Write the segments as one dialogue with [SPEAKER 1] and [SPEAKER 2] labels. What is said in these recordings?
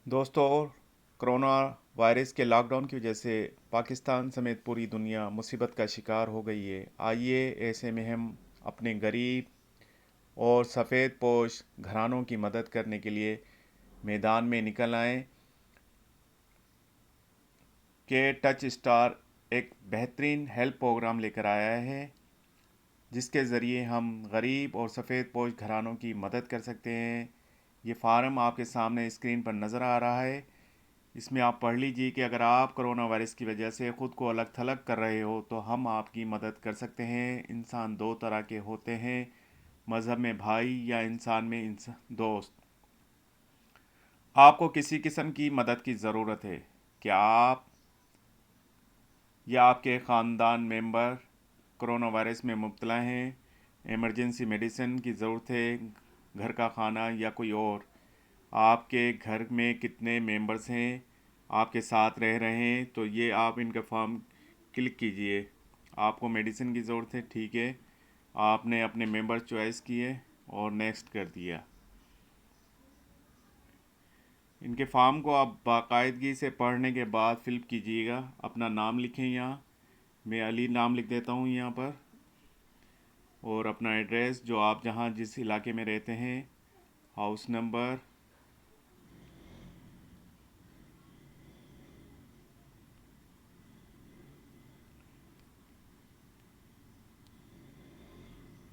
[SPEAKER 1] दोस्तों, corona virus के lockdown की वजह से पाकिस्तान समेत पूरी दुनिया मुसीबत का शिकार हो गई है। आइए ऐसे में हम अपने गरीब और सफ़ेद पोश घरानों की मदद करने के लिए मैदान में निकल आएं। के टच स्टार एक बेहतरीन हेल्प प्रोग्राम लेकर आया है, जिसके ज़रिए हम गरीब और सफ़ेद पोश घरानों की मदद कर सकते हैं। ये फार्म आपके सामने स्क्रीन पर नज़र आ रहा है। इसमें आप पढ़ लीजिए कि अगर आप कोरोना वायरस की वजह से ख़ुद को अलग थलग कर रहे हो तो हम आपकी मदद कर सकते हैं। इंसान दो तरह के होते हैं, मज़हब में भाई या इंसान में दोस्त। आपको किसी किस्म की मदद की ज़रूरत है। क्या आप या आपके ख़ानदान मेंबर कोरोना वायरस में मुब्तला हैं, इमरजेंसी मेडिसिन की ज़रूरत है, घर का खाना या कोई और? आपके घर में कितने मेंबर्स हैं आपके साथ रह रहे हैं? तो ये आप इनका फॉर्म क्लिक कीजिए। आपको मेडिसिन की ज़रूरत है, ठीक है। आपने अपने मेंबर चॉइस किए और नेक्स्ट कर दिया। इनके फॉर्म को आप बाकायदगी से पढ़ने के बाद फिल कीजिएगा। अपना नाम लिखें यहाँ। मैं अली नाम लिख देता हूँ यहाँ पर। और अपना एड्रेस, जो आप जहाँ जिस इलाके में रहते हैं, हाउस नंबर,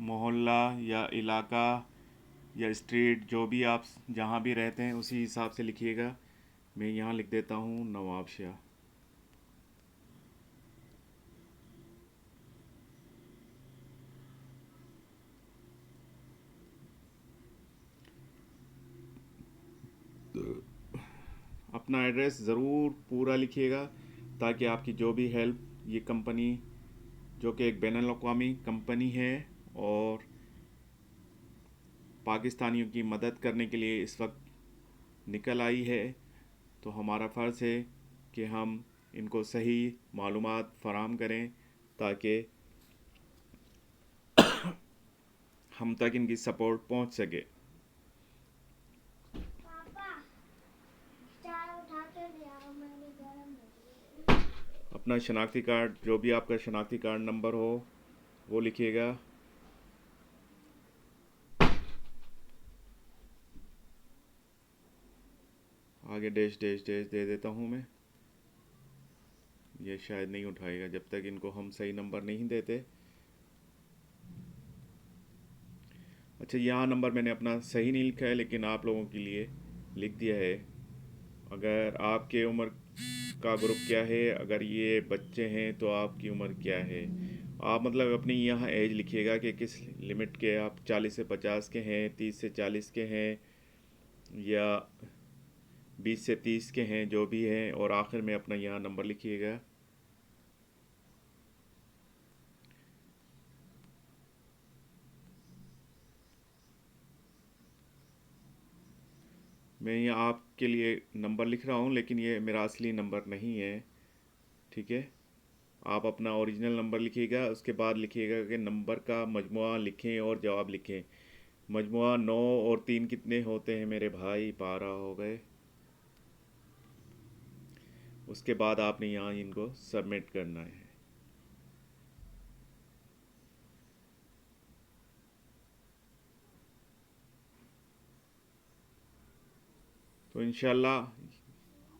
[SPEAKER 1] मोहल्ला या इलाका या स्ट्रीट, जो भी आप जहाँ भी रहते हैं उसी हिसाब से लिखिएगा। मैं यहाँ लिख देता हूँ नवाब शाह। अपना एड्रेस ज़रूर पूरा लिखिएगा, ताकि आपकी जो भी हेल्प ये कंपनी, जो कि एक बैनुल अक़वामी कंपनी है और पाकिस्तानियों की मदद करने के लिए इस वक्त निकल आई है, तो हमारा फ़र्ज़ है कि हम इनको सही मालूमात फ़राहम करें, ताकि हम तक इनकी सपोर्ट पहुंच सके। अपना शनाख्ती कार्ड, जो भी आपका शनाख्ती कार्ड नंबर हो वो लिखिएगा। आगे डैश डैश डैश दे देता हूँ मैं। ये शायद नहीं उठाएगा जब तक इनको हम सही नंबर नहीं देते। अच्छा, यहाँ नंबर मैंने अपना सही नहीं लिखा है, लेकिन आप लोगों के लिए लिख दिया है। अगर आपके उम्र का ग्रुप क्या है, अगर ये बच्चे हैं तो आपकी उम्र क्या है। आप मतलब अपनी यहाँ एज लिखिएगा कि किस लिमिट के, आप 40 से 50 के हैं, 30 से 40 के हैं, या 20 से 30 के हैं, जो भी हैं। और आखिर में अपना यहाँ नंबर लिखिएगा। मैं यहाँ आपके लिए नंबर लिख रहा हूँ, लेकिन ये मेरा असली नंबर नहीं है, ठीक है। आप अपना ओरिजिनल नंबर लिखिएगा, उसके बाद लिखिएगा कि नंबर का मजमुआ लिखें और जवाब लिखें। मजमुआ 9 और 3 कितने होते हैं मेरे भाई? 12 हो गए। उसके बाद आपने यहाँ इनको सबमिट करना है। तो इंशाल्लाह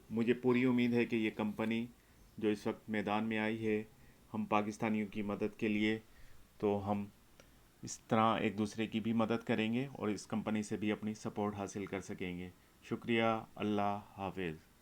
[SPEAKER 1] मुझे पूरी उम्मीद है कि ये कंपनी जो इस वक्त मैदान में आई है हम पाकिस्तानियों की मदद के लिए, तो हम इस तरह एक दूसरे की भी मदद करेंगे और इस कंपनी से भी अपनी सपोर्ट हासिल कर सकेंगे। शुक्रिया। अल्लाह हाफिज़।